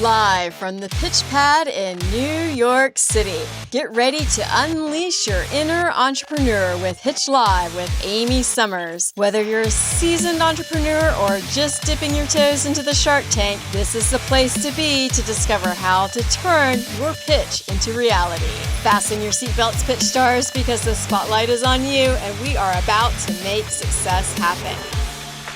Live from the pitch pad in New York City. Get ready to unleash your inner entrepreneur with Pitch Live with Amy Summers. Whether you're a seasoned entrepreneur or just dipping your toes into the Shark Tank, this is the place to be to discover how to turn your pitch into reality. Fasten your seatbelts, pitch stars, because the spotlight is on you and we are about to make success happen.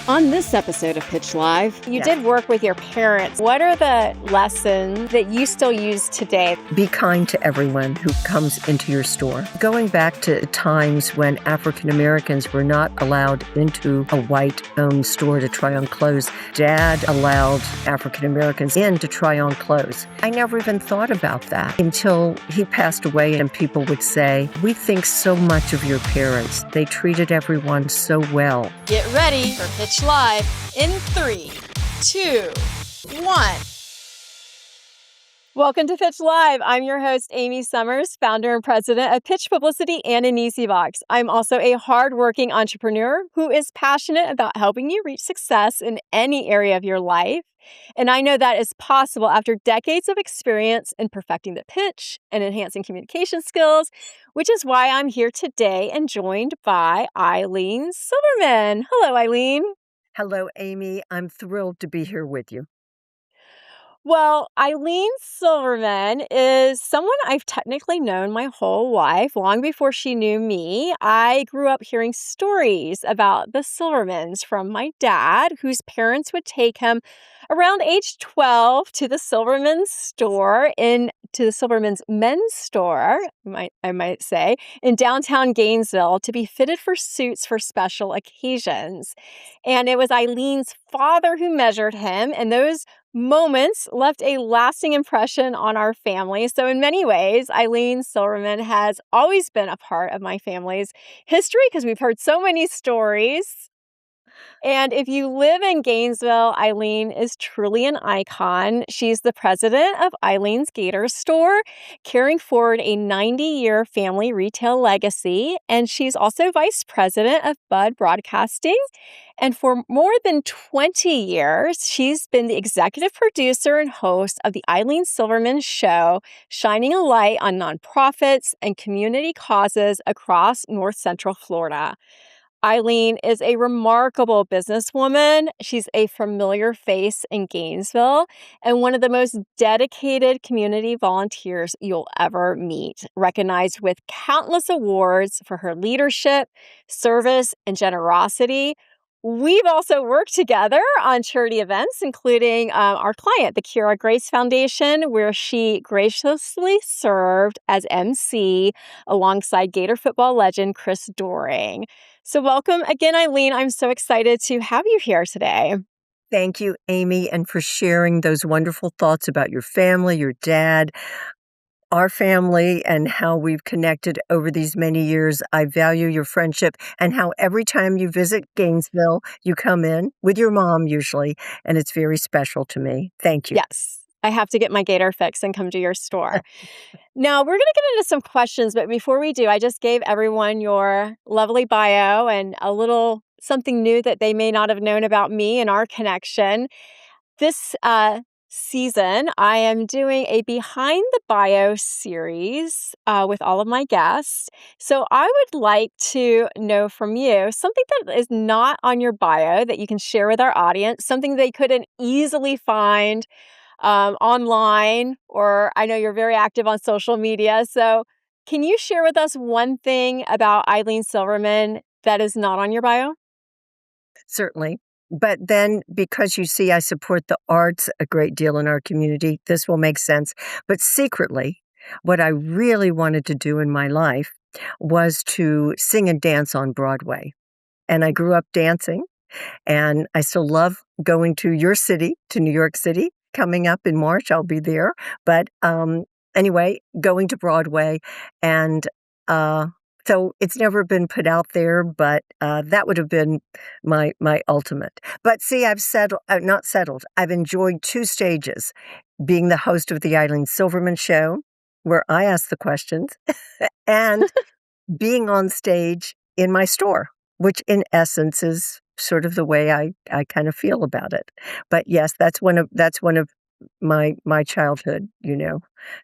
On this episode of Pitch Live, you did work with your parents. What are the lessons that you still use today? Be kind to everyone who comes into your store. Going back to times when African Americans were not allowed into a white-owned store to try on clothes, Dad allowed African Americans in to try on clothes. I never even thought about that until he passed away, and people would say, "We think so much of your parents. They treated everyone so well." Get ready for Pitch Live in 3, 2, 1. Welcome to Pitch Live. I'm your host, Amy Summers, founder and president of Pitch Publicity and an Easy Box. I'm also a hardworking entrepreneur who is passionate about helping you reach success in any area of your life. And I know that is possible after decades of experience in perfecting the pitch and enhancing communication skills, which is why I'm here today and joined by Ilene Silverman. Hello, Ilene. Hello, Amy. I'm thrilled to be here with you. Well, Ilene Silverman is someone I've technically known my whole life, long before she knew me. I grew up hearing stories about the Silvermans from my dad, whose parents would take him around age 12 to the Silverman's store to the Silverman's men's store, I might say, in downtown Gainesville to be fitted for suits for special occasions. And it was Ilene's father who measured him, and those moments left a lasting impression on our family. So in many ways, Ilene Silverman has always been a part of my family's history because we've heard so many stories. And if you live in Gainesville, Ilene is truly an icon. She's the president of Ilene's Gator store, carrying forward a 90-year family retail legacy. And she's also vice president of Bud Broadcasting. And for more than 20 years, she's been the executive producer and host of the Ilene Silverman Show, shining a light on nonprofits and community causes across North Central Florida. Ilene is a remarkable businesswoman. She's a familiar face in Gainesville and one of the most dedicated community volunteers you'll ever meet, recognized with countless awards for her leadership, service, and generosity. We've also worked together on charity events, including our client, the Kira Grace Foundation, where she graciously served as MC alongside Gator football legend Chris Doering. So welcome again, Ilene. I'm so excited to have you here today. Thank you, Amy, and for sharing those wonderful thoughts about your family, your dad, our family, and how we've connected over these many years. I value your friendship and how every time you visit Gainesville, you come in with your mom usually, and it's very special to me. Thank you. Yes. I have to get my Gator fix and come to your store. Now, we're going to get into some questions, but before we do, I just gave everyone your lovely bio and a little something new that they may not have known about me and our connection. This season, I am doing a Behind the Bio series with all of my guests. So I would like to know from you something that is not on your bio that you can share with our audience, something they couldn't easily find online, or I know you're very active on social media. So can you share with us one thing about Ilene Silverman that is not on your bio? Certainly. But then, because you see, I support the arts a great deal in our community, this will make sense. But secretly, what I really wanted to do in my life was to sing and dance on Broadway. And I grew up dancing, and I still love going to your city, to New York City. Coming up in March, I'll be there. But anyway, going to Broadway, and so it's never been put out there, but that would have been my ultimate. But see, I've not settled. I've enjoyed 2 stages, being the host of the Ilene Silverman Show, where I ask the questions, and being on stage in my store, which in essence is sort of the way I kind of feel about it. But yes, that's one of my childhood,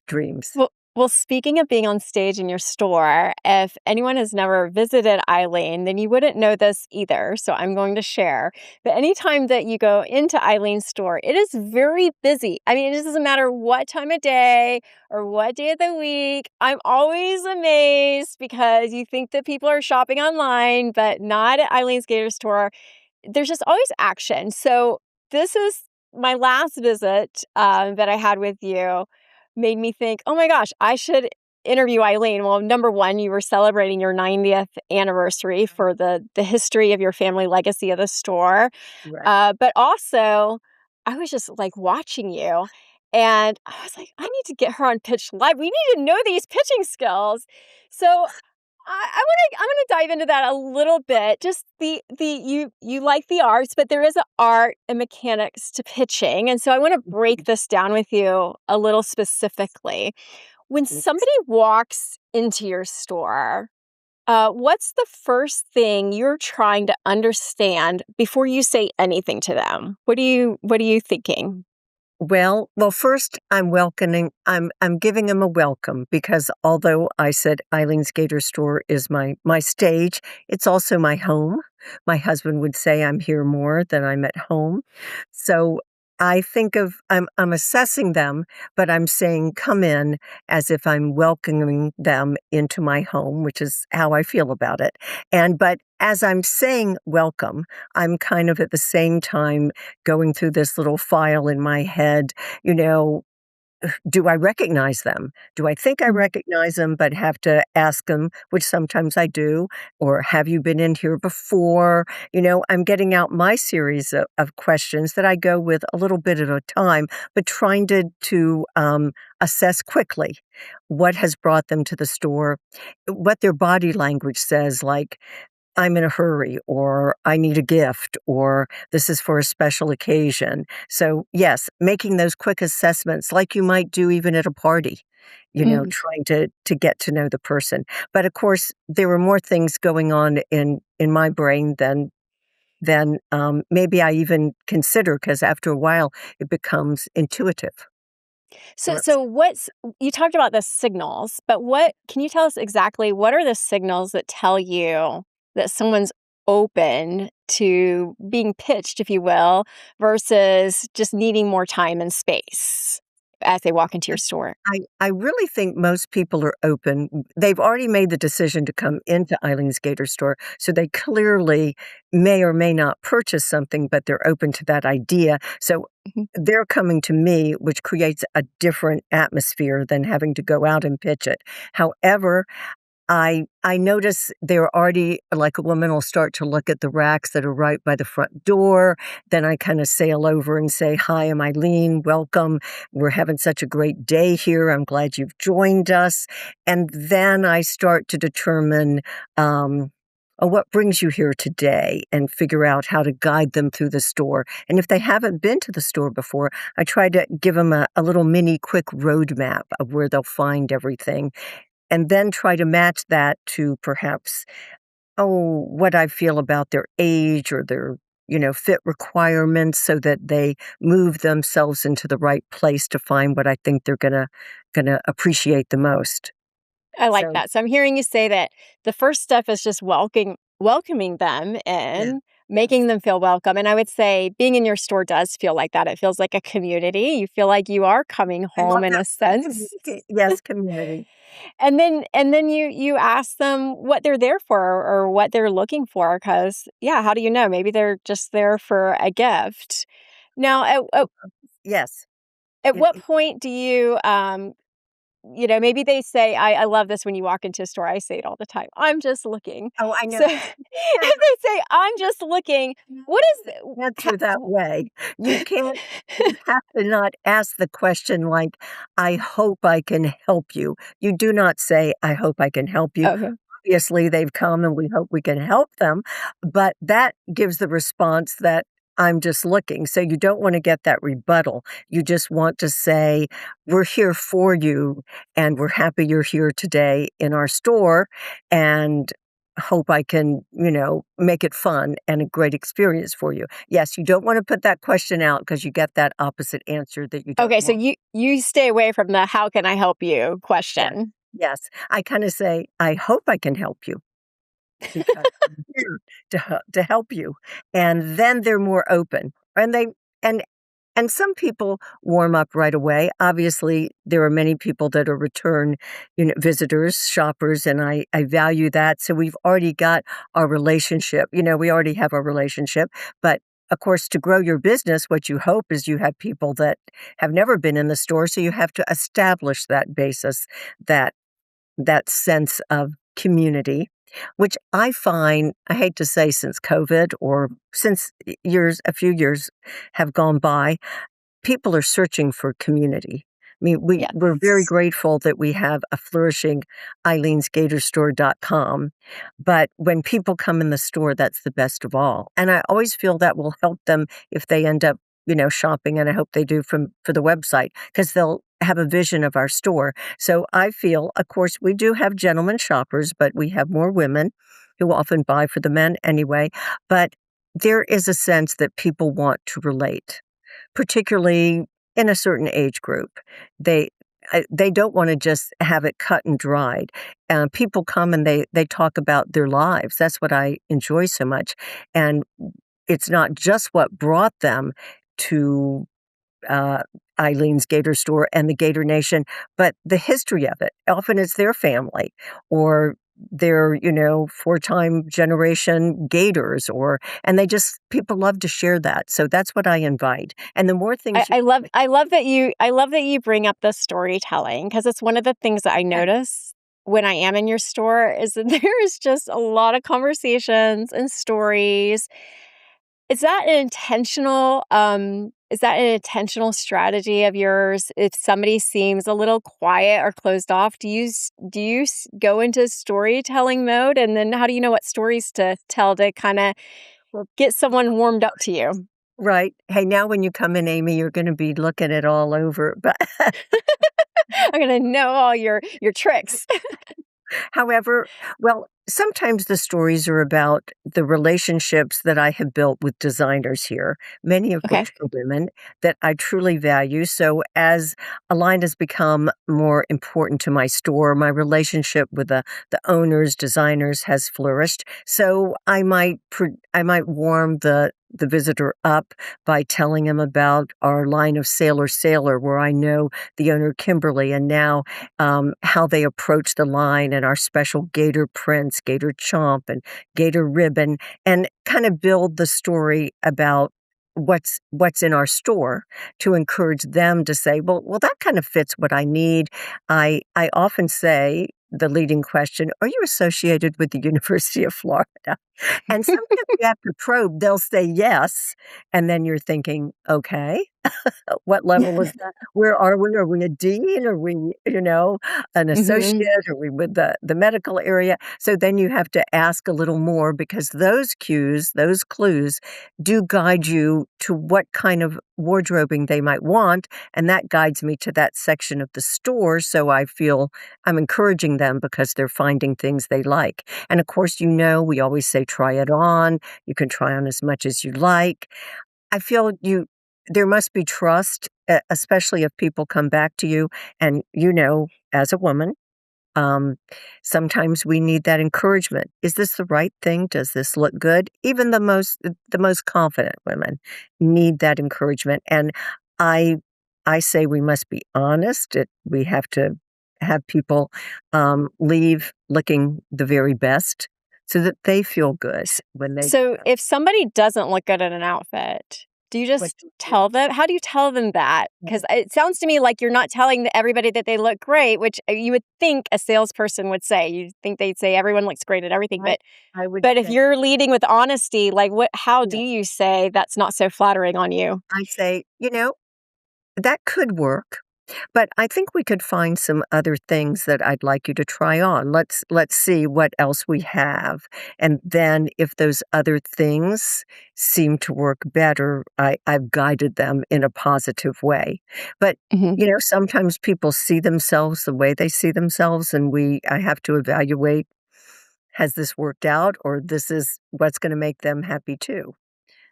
dreams. Well, speaking of being on stage in your store, if anyone has never visited Eileen, then you wouldn't know this either, so I'm going to share. But anytime that you go into Eileen's store, it is very busy. I mean, it doesn't matter what time of day or what day of the week. I'm always amazed because you think that people are shopping online, but not at Eileen's Gator store. There's just always action. So this is my last visit that I had with you made me think, oh my gosh, I should interview Eileen. Well, number one, you were celebrating your 90th anniversary for the history of your family legacy of the store. Right. But also, I was just like watching you. And I was like, I need to get her on Pitch Live. We need to know these pitching skills. So I'm gonna dive into that a little bit. Just you like the arts, but there is an art and mechanics to pitching. And so I want to break this down with you a little specifically. When somebody walks into your store, what's the first thing you're trying to understand before you say anything to them? What are you thinking? Well, first I'm welcoming I'm giving him a welcome because although I said Eileen's Gator Store is my stage, it's also my home. My husband would say I'm here more than I'm at home. So I think of I'm assessing them, but I'm saying come in as if I'm welcoming them into my home, which is how I feel about it. But as I'm saying welcome, I'm kind of at the same time going through this little file in my head, you know, do I recognize them? Do I think I recognize them, but have to ask them, which sometimes I do, or have you been in here before? I'm getting out my series of questions that I go with a little bit at a time, but trying to assess quickly what has brought them to the store, what their body language says, like, I'm in a hurry, or I need a gift, or this is for a special occasion. So, yes, making those quick assessments like you might do even at a party, Mhm. trying to get to know the person. But of course, there were more things going on in my brain than maybe I even consider because after a while it becomes intuitive. So Or so what's you talked about the signals, but what can you tell us exactly what are the signals that tell you that someone's open to being pitched, if you will, versus just needing more time and space as they walk into your store? I really think most people are open. They've already made the decision to come into Eileen's Gator Store, so they clearly may or may not purchase something, but they're open to that idea. So Mhm. they're coming to me, which creates a different atmosphere than having to go out and pitch it. However, I notice they're already like a woman will start to look at the racks that are right by the front door. Then I kind of sail over and say, "Hi, I'm Eileen. Welcome. We're having such a great day here. I'm glad you've joined us." And then I start to determine, what brings you here today and figure out how to guide them through the store. And if they haven't been to the store before, I try to give them a little mini quick roadmap of where they'll find everything and then try to match that to perhaps, what I feel about their age or their, fit requirements so that they move themselves into the right place to find what I think they're gonna appreciate the most. I like So, that. So I'm hearing you say that the first step is just welcoming them yeah, in, yes. making them feel welcome. And I would say being in your store does feel like that. It feels like a community. You feel like you are coming I home love in that a word, sense. community. Yes, community. And then you ask them what they're there for or what they're looking for because yeah, how do you know? Maybe they're just there for a gift. Now, Yes. at It what it point do maybe they say, I love this when you walk into a store. I say it all the time. I'm just looking. Oh, I So know. if they say, I'm just looking, what is Answer that way. You can't you have to not ask the question like, "I hope I can help you." You do not say, "I hope I can help you." okay. Obviously, they've come and we hope we can help them, but that gives the response that I'm just looking. So you don't wanna get that rebuttal. You just want to say, "We're here for you, and we're happy you're here today in our store, and hope I can, make it fun and a great experience for you. Yes, you don't wanna put that question out because you get that opposite answer that you don't Okay, so want. you stay away from the "How can I help you?" Yes, question. yes. I kinda say, "I hope I can help you because I'm here to help you," and then they're more open, and they and and some people warm up right away. Obviously, there are many people that are return, visitors, shoppers, and I value that. So we've already got our relationship. We already have a relationship. But of course, to grow your business, what you hope is you have people that have never been in the store. So you have to establish that basis, that that sense of community, which I find, I hate to say since COVID or since a few years have gone by, people are searching for community. I mean, we're very Yes. grateful that we have a flourishing eileen'sgatorstore.com, but when people come in the store, that's the best of all, and I always feel that will help them if they end up, shopping, and I hope they do for the website because 'cause they'll have a vision of our store. So I feel, of course, we do have gentlemen shoppers, but we have more women who often buy for the men anyway, but there is a sense that people want to relate, particularly in a certain age group. They they don't wanna just have it cut and dried. People come and they talk about their lives. That's what I enjoy so much, and it's not just what brought them to uh, Eileen's Gator Store and the Gator Nation, but the history of it. Often it's their family or their, four-time generation Gators and they just people love to share that. So that's what I invite. And the more things you I love that you bring up the storytelling because it's one of the things that I yeah, notice when I am in your store is that there is just a lot of conversations and stories. Is that an intentional strategy of yours? If somebody seems a little quiet or closed off, go into storytelling mode? And then how do you know what stories to tell to kinda well, get someone warmed up to you? right. Hey, now when you come in, Amy, you're gonna be looking it all over. But I'm gonna know all your tricks. however, well, sometimes the stories are about the relationships that I have built with designers here, many of Okay. which are women that I truly value. So as a line has become more important to my store, my relationship with the owners, designers has flourished. So I might warm the visitor up by telling him about our line of Sailor, where I know the owner Kimberly, and now how they approach the line and our special Gator prints, Gator Chomp and Gator Ribbon, and kind of build the story about what's in our store to encourage them to say, well, that kind of fits what I need. I often say the leading question, are you associated with the University of Florida? And sometimes you have to probe, they'll say yes, and then you're thinking, okay. What level is that? Where are we? Are we a dean? Are we, an Mhm. associate? Are we with the medical area? So then you have to ask a little more because those cues, those clues do guide you to what kind of wardrobing they might want. And that guides me to that section of the store. So I feel I'm encouraging them because they're finding things they like. And of course, we always say try it on. You can try on as much as you like. I feel there must be trust, especially if people come back to you and, as a woman, um, sometimes we need that encouragement. Is this the right thing? Does this look good? Even the most confident women need that encouragement. And I I say we must be honest. We have to have people leave looking the very best so that they feel good S when they So if somebody doesn't look good in an outfit, do you what just do you tell them how do you tell them that? do? Because it sounds to me like you're not telling everybody that they look great, which, you would think a salesperson would say. You'd think they'd say everyone looks great at everything, I I would but if say, you're leading with honesty, like, how do no. you say that's not so flattering on you? I say, that could work, but I think we could find some other things that I'd like you to try on. Let's see what else we have. And then if those other things seem to work better, I've guided them in a positive way. But Mhm. sometimes people see themselves the way they see themselves, and I have to evaluate has this worked out or this is what's gonna make them happy too.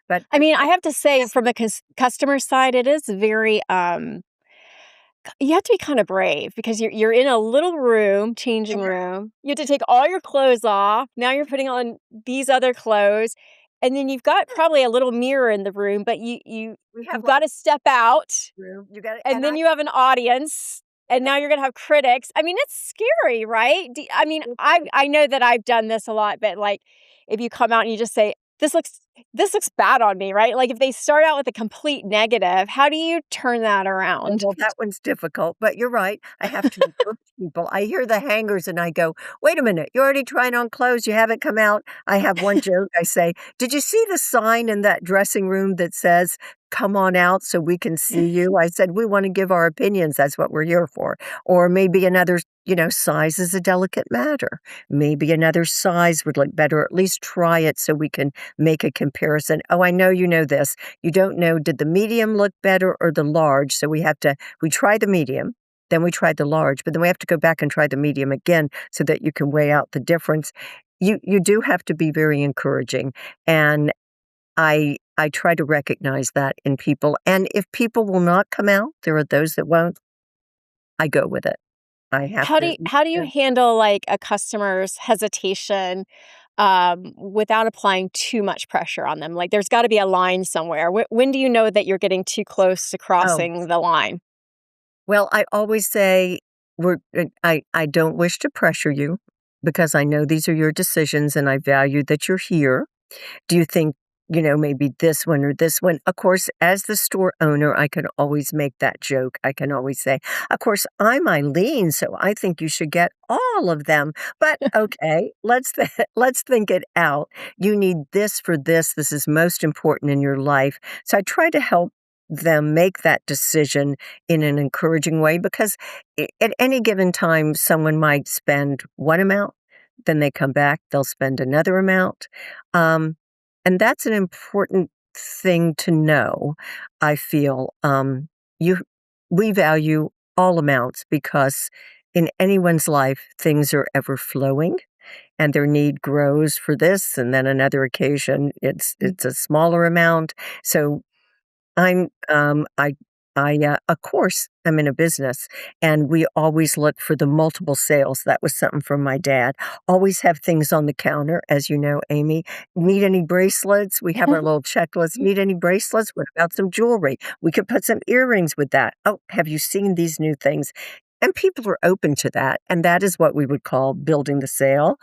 But I mean, I have to say from the customer side, it is very, you have to be kinda brave because you're in a little room, changing room. You have to take all your clothes off. Now you're putting on these other clothes, and then you've got probably a little mirror in the room, but we have you've like gotta step out, room. You got it, and and then you have an audience, and now you're gonna have critics. I mean, it's scary, right? I mean, I know that I've done this a lot, but, like, if you come out and you just say, this looks bad on me," right? Like, if they start out with a complete negative, how do you turn that Oh, around? well, that one's difficult, but you're right. I have to encourage people. I hear the hangers and I go, wait a minute, you're already trying on clothes. You haven't come out. I have one joke. I say, did you see the sign in that dressing room that says, come on out so we can see you? I said, we want to give our opinions. That's what we're here for. Or maybe another, size is a delicate matter. Maybe another size would look better. At least try it so we can make a comparison. Oh, I know you know this. You don't know, did the medium look better or the large? So we try the medium, then we try the large, but then we have to go back and try the medium again so that you can weigh out the difference. You do have to be very encouraging. And I try to recognize that in people. And if people will not come out, there are those that won't, I go with it. I have to. How do you handle, like, a customer's hesitation, without applying too much pressure on them? Like, there's gotta be a line somewhere. When do you know that you're getting too close to Oh, crossing the line? well, I always say I don't wish to pressure you because I know these are your decisions and I value that you're here. Do you think, maybe this one or this one? Of course, as the store owner, I can always make that joke. I can always say, of course, I'm Eileen, so I think you should get all of them. But okay, let's think it out. You need this for this. This is most important in your life. So I try to help them make that decision in an encouraging way because at any given time, someone might spend one amount, then they come back, they'll spend another amount. Um, and that's an important thing to know, I feel. You we value all amounts because in anyone's life, things are ever flowing and their need grows for this, and then another occasion, it's a smaller amount. So of course, I'm in a business and we always look for the multiple sales. That was something from my dad. Always have things on the counter, as you know, Amy. Need any bracelets? We have our little checklist. Need any bracelets? What about some jewelry? We could put some earrings with that. Oh, have you seen these new things? And people are open to that. And that is what we would call building the sale,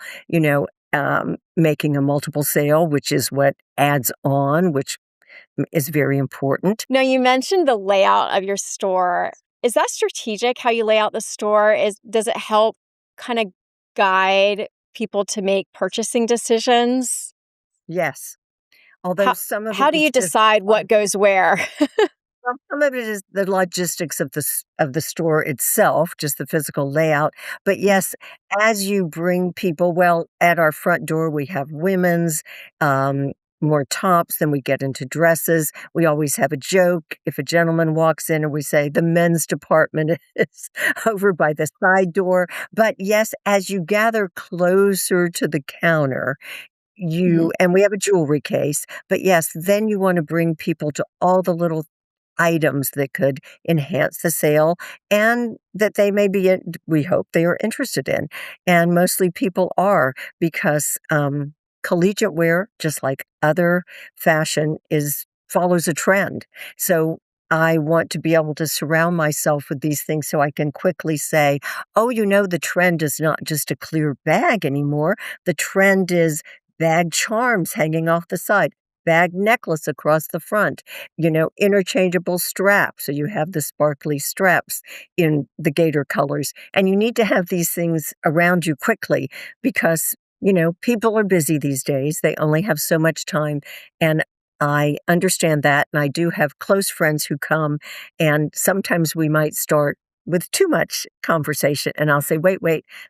making a multiple sale, which is what adds on, which is very important. Now, you mentioned the layout of your store. Is that strategic how you lay out the store? Does it help kinda guide people to make purchasing decisions? Yes. Although How some of it how do is you just decide what goes where? some of it is the logistics of the store itself, just the physical layout. But yes, as you bring people well, at our front door, we have women's, more tops, then we get into dresses. We always have a joke. If a gentleman walks in and we say, "The men's department is over by the side door." But yes, as you gather closer to the counter, Mhm. and we have a jewelry case, but yes, then you wanna bring people to all the little items that could enhance the sale and that they may be we hope they are interested in. And mostly people are because, collegiate wear, just like other fashion, is follows a trend. So I want to be able to surround myself with these things so I can quickly say, "Oh, the trend is not just a clear bag anymore. The trend is bag charms hanging off the side, bag necklace across the front, interchangeable straps." So you have the sparkly straps in the gator colors. And you need to have these things around you quickly because, people are busy these days. They only have so much time. And I understand that. And I do have close friends who come, and sometimes we might start with too much conversation and I'll say, wait,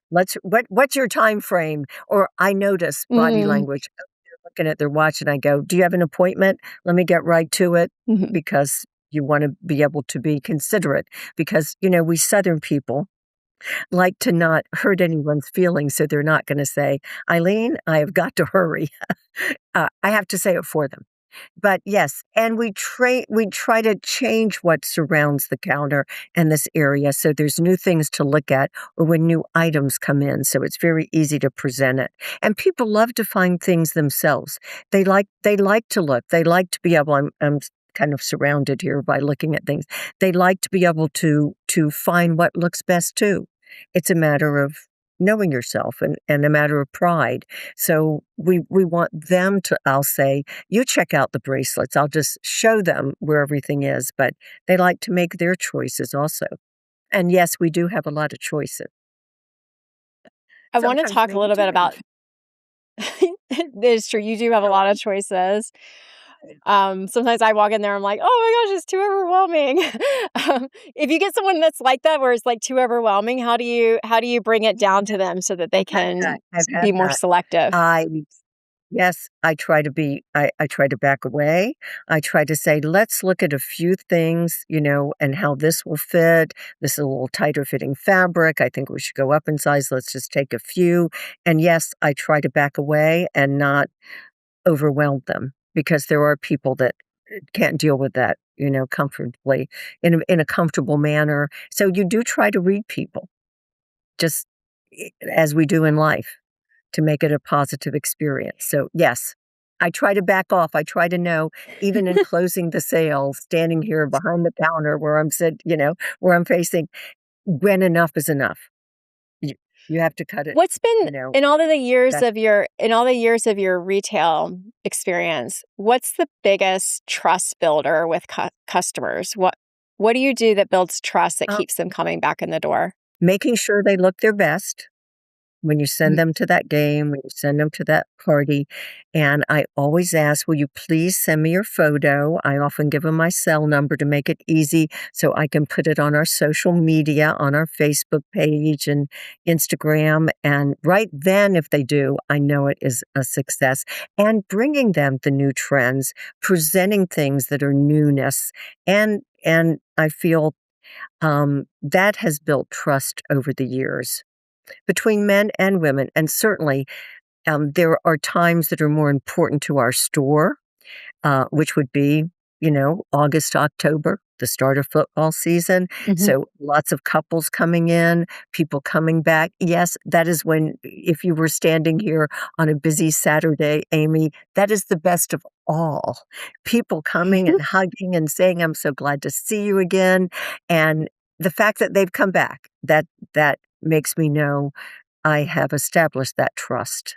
what's your time frame? Or I notice body Mm, language. They're looking at their watch and I go, do you have an appointment? Let me get right to it mhm. because you want to be able to be considerate because, we Southern people, like to not hurt anyone's feelings, so they're not gonna say, "Eileen, I have got to hurry." I have to say it for them. But yes, and we try to change what surrounds the counter and this area, so there's new things to look at or when new items come in, so it's very easy to present it. And people love to find things themselves. They like to look. They like to be able I'm kind of surrounded here by looking at things. They like to be able to find what looks best too. It's a matter of knowing yourself and a matter of pride. So we want them to, I'll say, you check out the bracelets. I'll just show them where everything is, but they like to make their choices also. And yes, we do have a lot of choices. I wanna Sometimes talk a maybe little too bit many. about it is true, you do have a Go lot of on. choices. Sometimes I walk in there, I'm like, "Oh my gosh, it's too overwhelming." If you get someone that's like that, where it's, like, too overwhelming, how do you bring it down to them so that they I've had can that. I've be had more that. selective? I Yes, I try to back away. I try to say, "Let's look at a few things, and how this will fit. This is a little tighter fitting fabric. I think we should go up in size. Let's just take a few." And yes, I try to back away and not overwhelm them because there are people that can't deal with that, comfortably in a comfortable manner. So you do try to read people, just as we do in life to make it a positive experience. So, yes, I try to back off. I try to know, even in closing the sale, standing here behind the counter where where I'm facing, when enough is enough. You, you have to cut it, What's been in all of the years that of your retail experience, what's the biggest trust builder with customers? What do you do that builds trust that uh, keeps them coming back in the door? making sure they look their best when you send them to that game, when you send them to that party. And I always ask, will you please send me your photo? I often give them my cell number to make it easy so I can put it on our social media, on our Facebook page and Instagram. And right then, if they do, I know it is a success. And bringing them the new trends, presenting things that are newness. And I feel that has built trust over the years between men and women. And certainly, there are times that are more important to our store, which would be, August, October, the start of football season. Mhm. So lots of couples coming in, people coming back. Yes, that is when, if you were standing here on a busy Saturday, Amy, that is the best of all. People coming and hugging and saying, I'm so glad to see you again. And the fact that they've come back, that makes me know I have established that trust.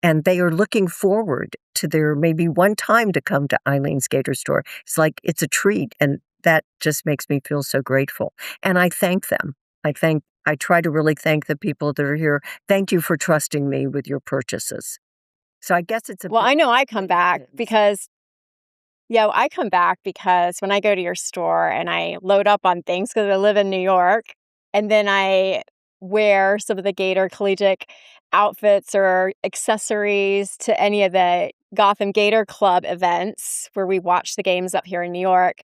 And they are looking forward to their maybe one time to come to Eileen's Gator Store. It's like it's a treat, and that just makes me feel so grateful. And I thank them. I try to really thank the people that are here. Thank you for trusting me with your purchases. So I guess it's a Well, bit I know I of come back wins. because yeah, I come back because when I go to your store and I load up on things because I live in New York, and then I wear some of the Gator collegiate outfits or accessories to any of the Gotham Gator Club events where we watch the games up here in New York.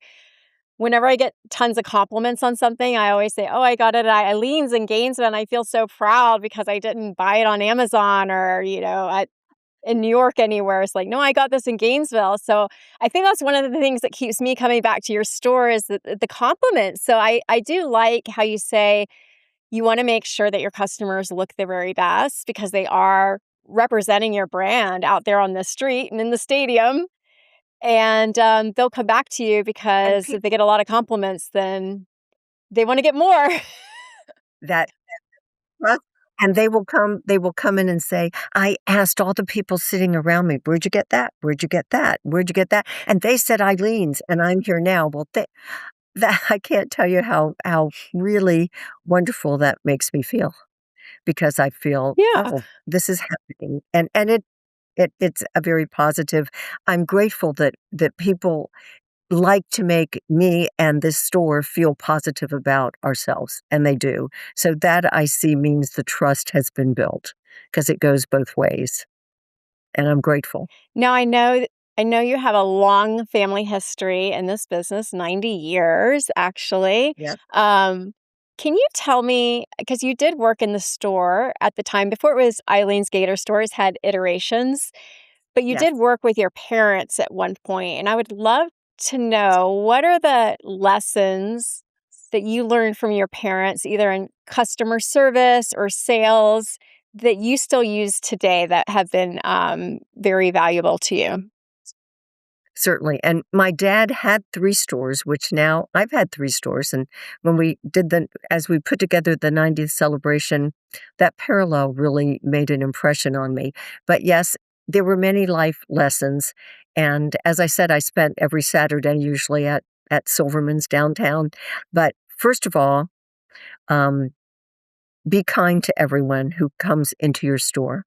Whenever I get tons of compliments on something, I always say, "Oh, I got it at Eileen's in Gainesville, and I feel so proud because I didn't buy it on Amazon or, at in New York anywhere." It's like, "No, I got this in Gainesville." So, I think that's one of the things that keeps me coming back to your store is the compliments. So, I do like how you say you wanna make sure that your customers look their very best because they are representing your brand out there on the street and in the stadium, and, they'll come back to you And because if they people get a lot of compliments, then they wanna get more. that trust, and they will come in and say, I asked all the people sitting around me, where'd you get that? Where'd you get that? Where'd you get that? And they said Eileen's, and I'm here now. Well, that I can't tell you how really wonderful that makes me feel because I feel, Yeah. "Oh, this is happening." And it's a very positive. I'm grateful that people like to make me and this store feel positive about ourselves, and they do. So that I see means the trust has been built because it goes both ways, and I'm grateful. Now I know you have a long family history in this business, 90 years, actually. Yeah. Um Can you tell me, because you did work in the store at the time before it was Eileen's Gator Stores had iterations, but you did Yes. work with your parents at one point, and I would love to know what are the lessons that you learned from your parents, either in customer service or sales, that you still use today that have been very valuable to you? Certainly, and my dad had 3 stores, which now I've had 3 stores, and when we did the as we put together the 90th celebration, that parallel really made an impression on me. But yes, there were many life lessons, and as I said, I spent every Saturday usually at Silverman's downtown. But first of all, um, be kind to everyone who comes into your store.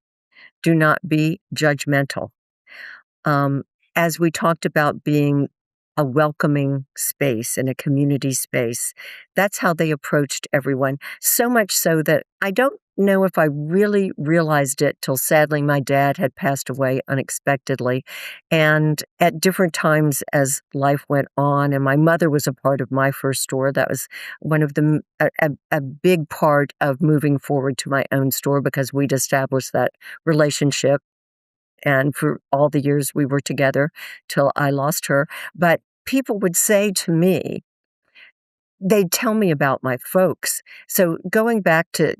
Do not be judgmental. Um, as we talked about being a welcoming space and a community space, that's how they approached everyone. So much so that I don't know if I really realized it till sadly my dad had passed away unexpectedly. And at different times as life went on, and my mother was a part of my first store, that was one of the, a big part of moving forward to my own store because we'd established that relationship and for all the years we were together till I lost her. But people would say to me, they'd tell me about my folks. So going back to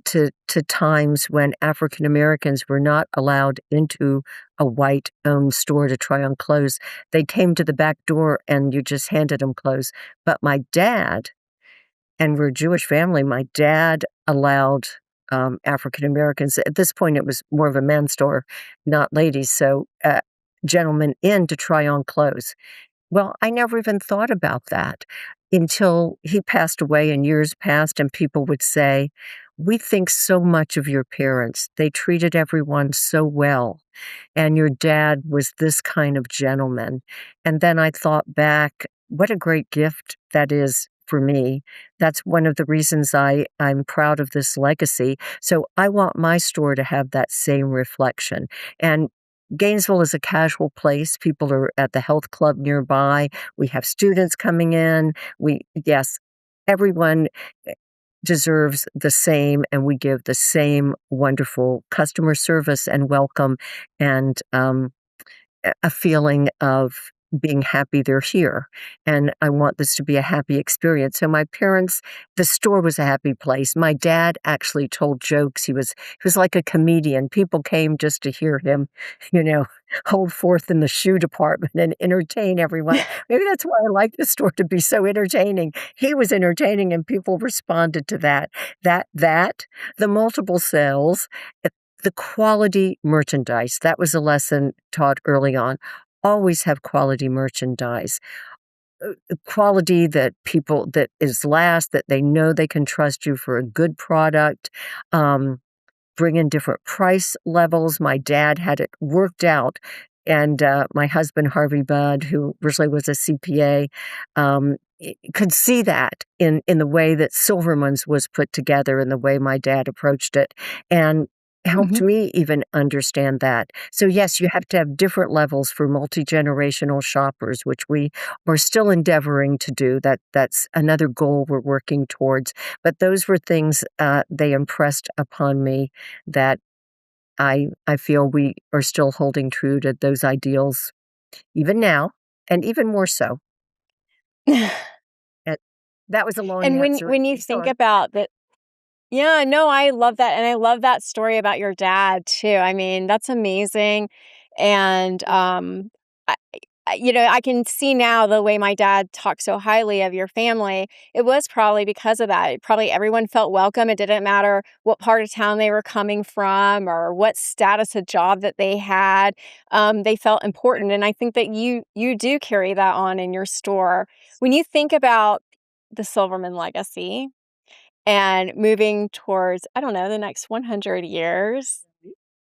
times when African Americans were not allowed into a white-owned store to try on clothes, they came to the back door and you just handed them clothes. But my dad, and we're a Jewish family, my dad allowed, African Americans at this point, it was more of a men's store, not ladies, so, gentlemen in to try on clothes. Well, I never even thought about that until he passed away and years passed, and people would say, "We think so much of your parents. They treated everyone so well, and your dad was this kind of gentleman." And then I thought back, what a great gift that is for me. That's one of the reasons I'm proud of this legacy. So I want my store to have that same reflection. And Gainesville is a casual place. People are at the health club nearby. We have students coming in. Yes, everyone deserves the same, and we give the same wonderful customer service and welcome and a feeling of being happy they're here, and I want this to be a happy experience. So my parents, the store was a happy place. My dad actually told jokes. He was like a comedian. People came just to hear him, you know, hold forth in the shoe department and entertain everyone. Maybe that's why I like the store to be so entertaining. He was entertaining and people responded to that. The multiple sales, the quality merchandise, that was a lesson taught early on. Always have quality merchandise, quality that is last, that they know they can trust you for a good product, bring in different price levels. My dad had it worked out, and, my husband, Harvey Budd, who originally was a CPA, could see that in the way that Silverman's was put together and the way my dad approached it, and helped Mhm. me even understand that. So, yes, you have to have different levels for multi-generational shoppers, which we are still endeavoring to do. That's another goal we're working towards. But those were things, they impressed upon me that I feel we are still holding true to those ideals even now, and even more so. Eh that was a long And when answer. when you I'm think sorry. about the Yeah, no, I love that, and I love that story about your dad too. I mean, that's amazing, and, I can see now the way my dad talks so highly of your family. It was probably because of that. Probably everyone felt welcome. It didn't matter what part of town they were coming from or what status of job that they had. They felt important, and I think that you do carry that on in your store. When you think about the Silverman legacy and moving towards, I don't know, the next 100 years.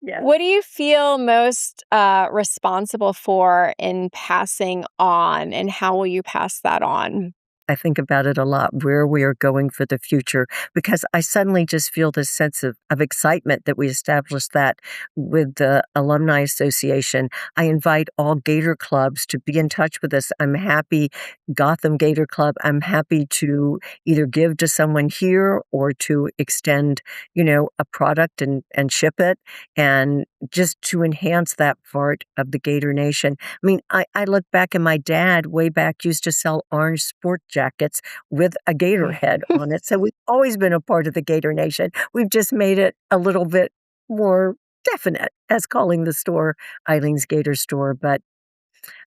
Yes. What do you feel most responsible for in passing on, and how will you pass that on? I think about it a lot, where we are going for the future, because I suddenly just feel this sense of excitement that we established that with the Alumni Association. I invite all Gator clubs to be in touch with us. I'm happy, Gotham Gator Club, I'm happy to either give to someone here or to extend, a product and ship it, and just to enhance that part of the Gator Nation. I mean, I look back and my dad way back used to sell orange sport jackets with a gator head on it. So we've always been a part of the Gator Nation. We've just made it a little bit more definite as calling the store Eileen's Gator Store. But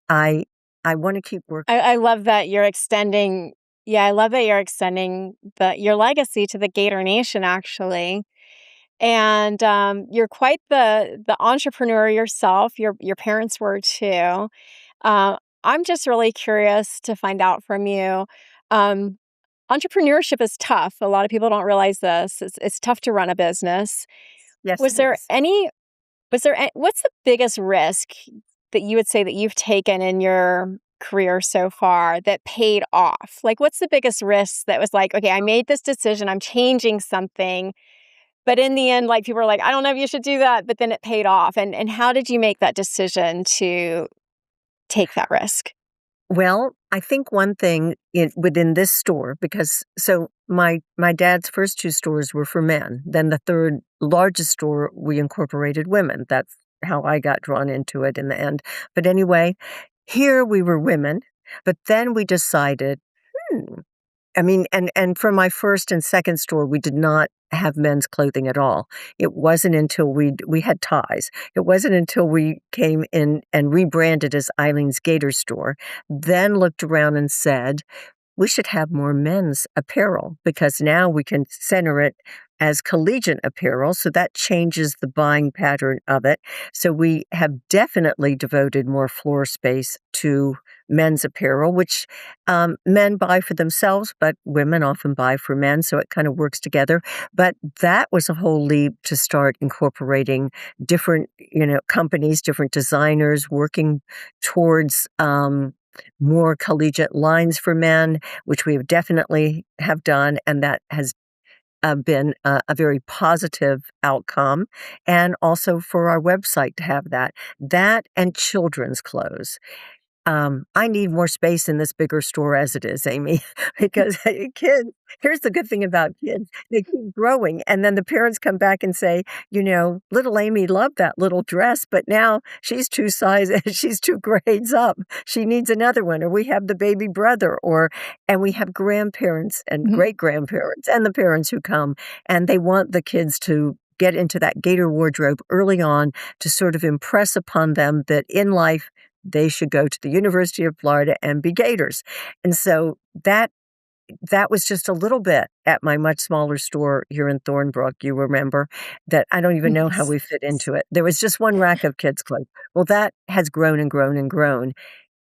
I I want to keep working. I love that you're extending yeah, I love that you're extending your legacy to the Gator Nation, actually. And, you're quite the entrepreneur yourself. Your parents were too. Uh, I'm just really curious to find out from you. Um, Entrepreneurship is tough. A lot of people don't realize this. It's tough to run a business. Yes, Was it there is. any what's the biggest risk that you would say that you've taken in your career so far that paid off? Like, what's the biggest risk that was like, "Okay, I made this decision, I'm changing something," but in the end, like, people were like, "I don't know if you should do that," but then it paid off, and how did you make that decision to take that risk? Well, I think one thing within this store, because my dad's first two stores were for men. Then the third largest store, we incorporated women. That's how I got drawn into it in the end. But anyway, here we were women, but then we decided, hmm, I mean, and for my first and second store, we did not have men's clothing at all. It wasn't until we had ties. It wasn't until we came in and rebranded as Eileen's Gator Store, then looked around and said, we should have more men's apparel, because now we can center it as collegiate apparel. So that changes the buying pattern of it. So we have definitely devoted more floor space to men's apparel, which men buy for themselves, but women often buy for men. So it kind of works together. But that was a whole leap to start incorporating different, companies, different designers working towards more collegiate lines for men, which we have definitely have done, and that has been a very positive outcome. And also for our website to have that and children's clothes. I need more space in this bigger store as it is, Amy, because kids, here's the good thing about kids. They keep growing. And then the parents come back and say, little Amy loved that little dress, but now she's two sizes, she's two grades up. She needs another one. Or we have the baby brother, and we have grandparents and Mhm. great grandparents and the parents who come, and they want the kids to get into that Gator wardrobe early on to sort of impress upon them that in life, they should go to the University of Florida and be Gators. And so that was just a little bit at my much smaller store here in Thornbrook, you remember, that I don't even know how Yes. we fit into it. There was just one rack of kids' clothes. Well, that has grown and grown and grown,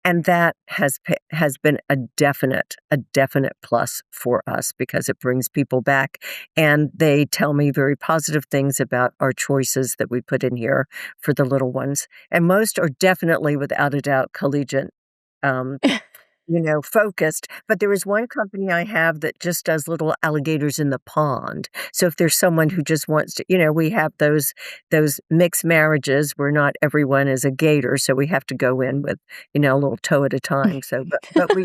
and that has been a definite plus for us, because it brings people back, and they tell me very positive things about our choices that we put in here for the little ones, and most are definitely, without a doubt, collegiate, um, focused. But there is one company I have that just does little alligators in the pond. So if there's someone who just wants to, we have those mixed marriages where not everyone is a gator, so we have to go in with, a little toe at a time. So, but we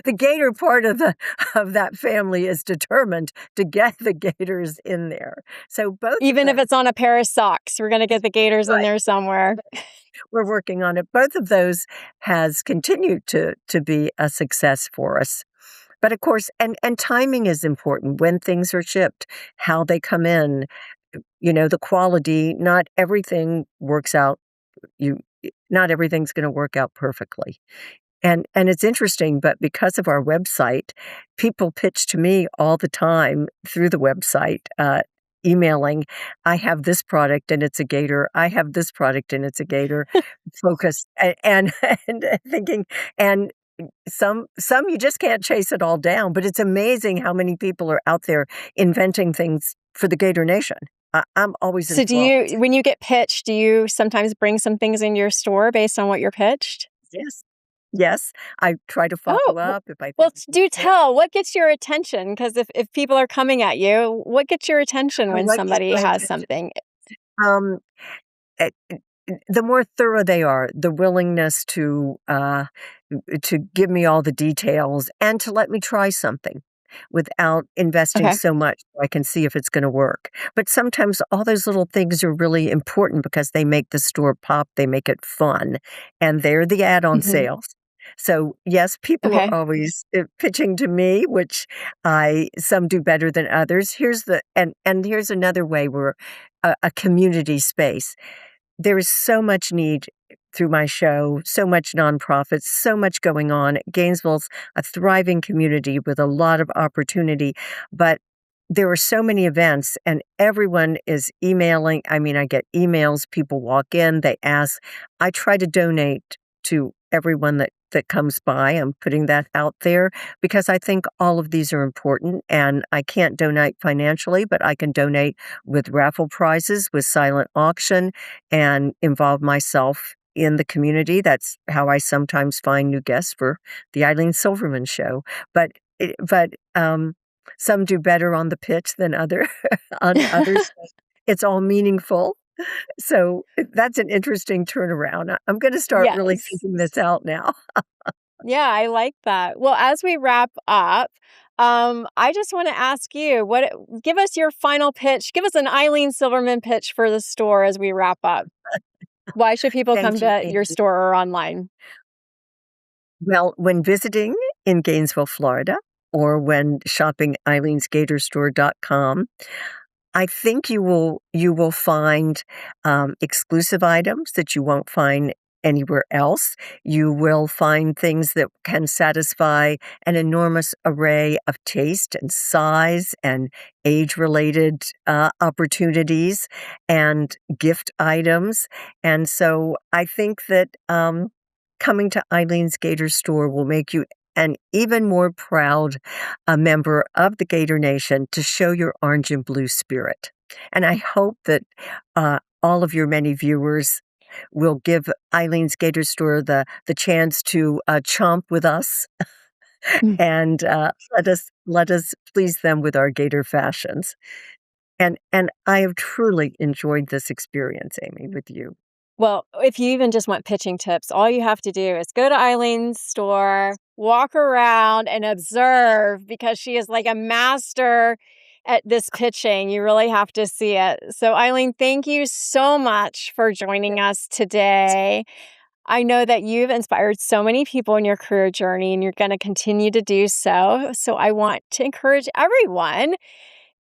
the gator part of that family is determined to get the gators in there. So both of Even if those, it's on a pair of socks, we're gonna get the gators in right? there somewhere. We're working on it. Both of those has continued to be a success for us. But of course, and timing is important when things are shipped, how they come in, the quality, not everything works out. You Not everything's going to work out perfectly. And it's interesting, but because of our website, people pitch to me all the time through the website, emailing, "I have this product and it's a gator. I have this product and it's a gator." Focus and and thinking, and some you just can't chase it all down, but it's amazing how many people are out there inventing things for the Gator Nation. I'm always So do enthralled. you when you get pitched, do you sometimes bring some things in your store based on what you're pitched? Yes. Yes, I try to Oh, follow up if I well, think do yeah. tell. What gets your attention? Because if people are coming at you, what gets your attention when What gets somebody my has attention? something? Um, eh, the more thorough they are, the willingness to give me all the details and to let me try something without investing Okay. so much so I can see if it's gonna work. But sometimes all those little things are really important because they make the store pop, they make it fun, and they're the add-on Mhm. sales. So, yes, people are Okay. always, pitching to me, which I some do better than others. And here's another way we're a community space. There is so much need through my show, so much nonprofits, so much going on. Gainesville's a thriving community with a lot of opportunity, but there are so many events and everyone is emailing. I mean, I get emails, people walk in, they ask. I try to donate to everyone that comes by. I'm putting that out there because I think all of these are important and I can't donate financially, but I can donate with raffle prizes, with silent auction, and involve myself in the community. That's how I sometimes find new guests for the Ilene Silverman show. But some do better on the pitch than on others. It's all meaningful. So that's an interesting turnaround. I'm going to start really Yes. thinking this out now. Yeah, I like that. Well, as we wrap up, I just want to ask you, give us your final pitch. Give us an Eileen Silverman pitch for the store as we wrap up. Why should people come Thank you, to your Amy. store or online? Well, when visiting in Gainesville, Florida, or when shopping eileen'sgatorstore.com, I think you will find, exclusive items that you won't find anywhere else. You will find things that can satisfy an enormous array of taste and size and age-related, opportunities and gift items, and so I think that, coming to Eileen's Gator Store will make you an even more proud a member of the Gator Nation to show your orange and blue spirit. And I hope that all of your many viewers will give Eileen's Gator Store the chance to chomp with us Mm. and let us please them with our Gator fashions. And I have truly enjoyed this experience, Amy, with you. Well, if you even just want pitching tips, all you have to do is go to Eileen's store, walk around and observe because she is like a master at this pitching. You really have to see it. So, Eileen, thank you so much for joining us today. I know that you've inspired so many people in your career journey and you're going to continue to do so. So, I want to encourage everyone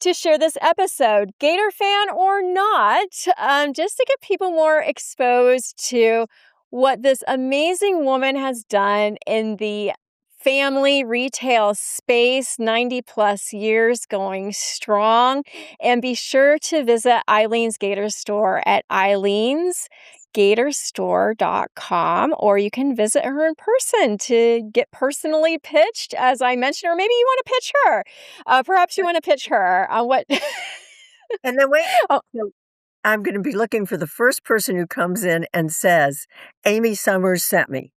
to share this episode, Gator fan or not, just to get people more exposed to what this amazing woman has done in the family retail space, 90 plus years going strong. And be sure to visit Eileen's Gator Store at eileen'sgatorstore.com, or you can visit her in person to get personally pitched, as I mentioned, or maybe you want to pitch her. Perhaps you want to pitch her on what. And then wait, Oh, so I'm gonna be looking for the first person who comes in and says, "Amy Summers sent me."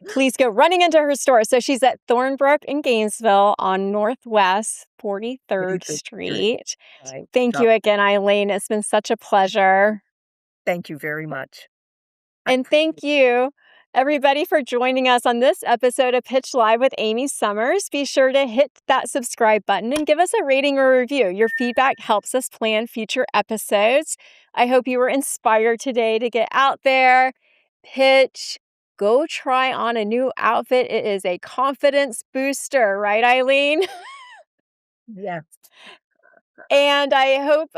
please go running into her store. So she's at Thornbrook in Gainesville on Northwest 43rd 43rd Street. Street. I Thank you dropped again, Eileen. It's been such a pleasure. Thank you very much. I And thank you, everybody, for joining us on this episode of Pitch Live with Amy Summers. Be sure to hit that subscribe button and give us a rating or review. Your feedback helps us plan future episodes. I hope you were inspired today to get out there, pitch, go try on a new outfit. It is a confidence booster, right, Eileen? Yes. And I hope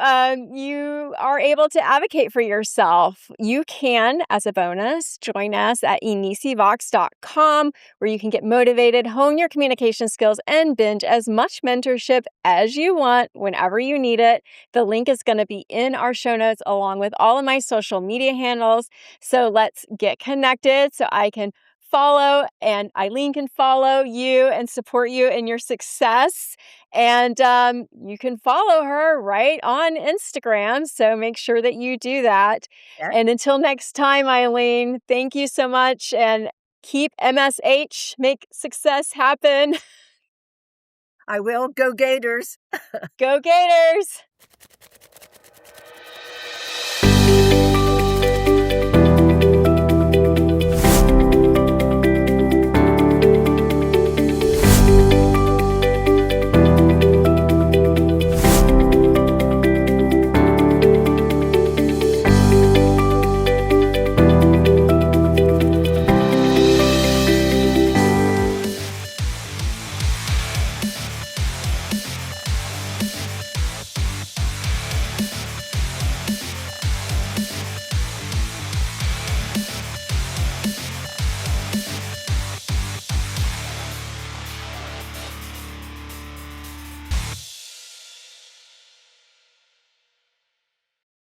you are able to advocate for yourself. You can, as a bonus, join us at enisivox.com, where you can get motivated, hone your communication skills, and binge as much mentorship as you want whenever you need it. The link is going to be in our show notes along with all of my social media handles. So let's get connected so I can follow, and Ilene can follow you and support you in your success. And you can follow her right on Instagram. So make sure that you do that. Yeah, And until next time, Ilene, thank you so much. And keep MSH, make success happen. I will. Go Gators. Go Gators!